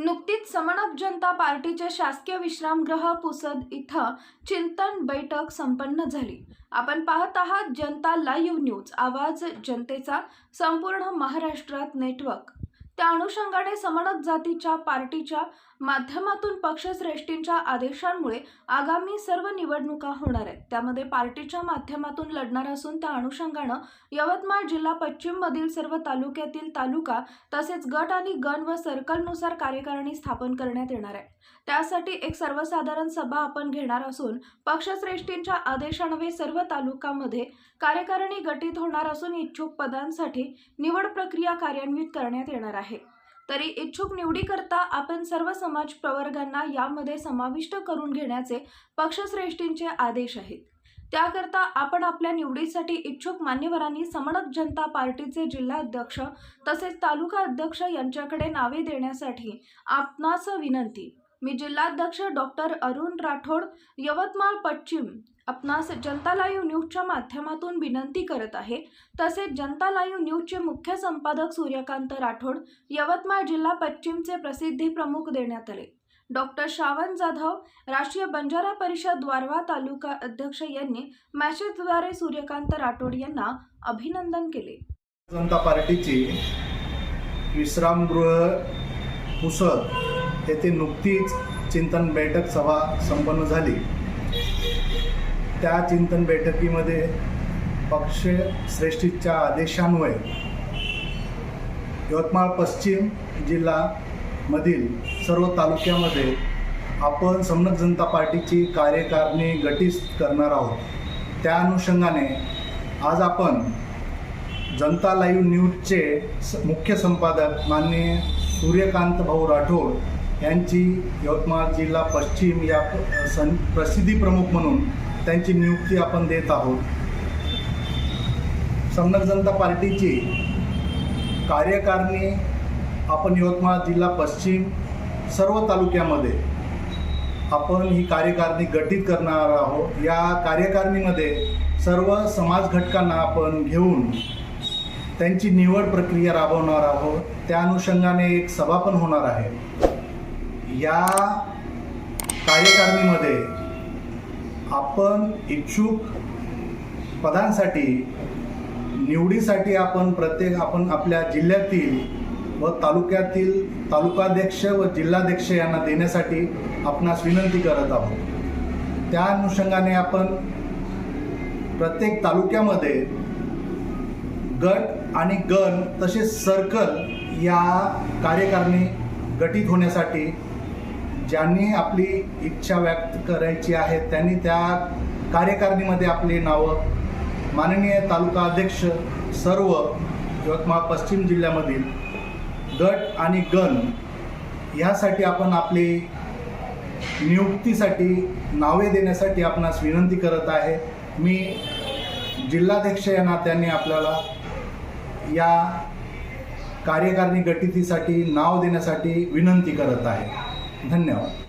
नुकतीच समणक जनता पार्टीचे शासकीय विश्रामगृह पुसद इथं चिंतन बैठक संपन्न झाली। आपण पाहत आहात जनता लाईव्ह न्यूज, आवाज जनतेचा, संपूर्ण महाराष्ट्रात नेटवर्क। त्या अनुषंगाने समणक जातीच्या पार्टीच्या माध्यमातून पक्षश्रेष्ठींच्या आदेशांमुळे आगामी सर्व निवडणुका होणार आहेत। त्यामध्ये पार्टीच्या माध्यमातून लढणार असून त्या अनुषंगाने यवतमाळ जिल्हा पश्चिम मधील सर्व तालुक्यातील तालुका तसेच गट आणि गण व सर्कलनुसार कार्यकारिणी स्थापन करण्यात येणार आहे। त्यासाठी एक सर्वसाधारण सभा आपण घेणार असून पक्षश्रेष्ठींच्या आदेशान्वये सर्व तालुक्यामध्ये कार्यकारिणी गठीत होणार असून इच्छुक पदांसाठी निवड प्रक्रिया कार्यान्वित करण्यात येणार आहे। तरी इच्छुक निवडीकरता आपण सर्व समाज प्रवर्गांना यामध्ये समाविष्ट करून घेण्याचे पक्षश्रेष्ठींचे आदेश आहेत। त्याकरता आपण आपल्या निवडीसाठी इच्छुक मान्यवरांनी समणक जनता पार्टीचे जिल्हाध्यक्ष तसेच तालुका अध्यक्ष यांच्याकडे नावे देण्यासाठी आपणास विनंती। मी जिल्हाध्यक्ष डॉक्टर अरुण राठोड, यवतमाळ पश्चिम, आपणास जनता लाईव्ह न्यूजच्या माध्यमातून विनंती करत आहे। तसेच जनता लाईव्ह न्यूजचे मुख्य संपादक सूर्यकांत राठोड, यवतमाळ जिल्हा पश्चिमचे प्रसिद्धी प्रमुख देण्यात आले। डॉक्टर श्रावण जाधव, राष्ट्रीय बंजारा परिषद वारवा तालुका अध्यक्ष यांनी मेसेजद्वारे सूर्यकांत राठोड यांना अभिनंदन केले। जनता पार्टीची विश्रामगृह पुसद येथे नुकतीच चिंतन बैठक सभा संपन्न झाली। त्या चिंतन बैठकीमध्ये पक्षश्रेष्ठींच्या आदेशान्वये यवतमाळ पश्चिम जिल्ह्यामधील सर्व तालुक्यामध्ये आपण समणक जनता पार्टीची कार्यकारिणी गठीत करणार आहोत। त्या अनुषंगाने आज आपण जनता लाईव्ह न्यूजचे मुख्य संपादक माननीय सूर्यकांत भाऊ राठोड यांची यवतमाळ जिल्हा पश्चिम या प्रसिद्धी प्रमुख म्हणून त्यांची नियुक्ती आपण देत आहोत। समणक जनता पार्टीची कार्यकारिणी आपण यवतमाळ जिल्हा पश्चिम सर्व तालुक्यामध्ये आपण ही कार्यकारिणी गठीत करणार आहोत। या कार्यकारिणीमध्ये सर्व समाज घटकांना आपण घेऊन त्यांची निवड प्रक्रिया राबवणार आहोत। त्या अनुषंगाने एक सभा पण होणार आहे। या कार्यकारिणीमध्ये आपण इच्छुक पदांसाठी निवडीसाठी आपण आपल्या जिल्ह्यातील व तालुक्यातील तालुकाध्यक्ष व जिल्हाध्यक्ष यांना देण्यासाठी आपणास विनंती करत आहोत। त्या अनुषंगाने आपण प्रत्येक तालुक्यामध्ये गट आणि गण तसेच सर्कल या कार्यकारिणी गठीत होण्यासाठी ज्यांनी आपली इच्छा व्यक्त करायची आहे त्यांनी त्या कार्यकारिणीमध्ये आपले नावं माननीय तालुका अध्यक्ष सर्व यवतमाळ पश्चिम जिल्ह्यामधील गट आणि गण ह्यासाठी आपण आपली नियुक्तीसाठी नावे देण्यासाठी आपणास विनंती करत आहे। मी जिल्हाध्यक्ष या नात्याने आपल्याला या कार्यकारिणी गठीतीसाठी नाव देण्यासाठी विनंती करत आहे। धन्यवाद।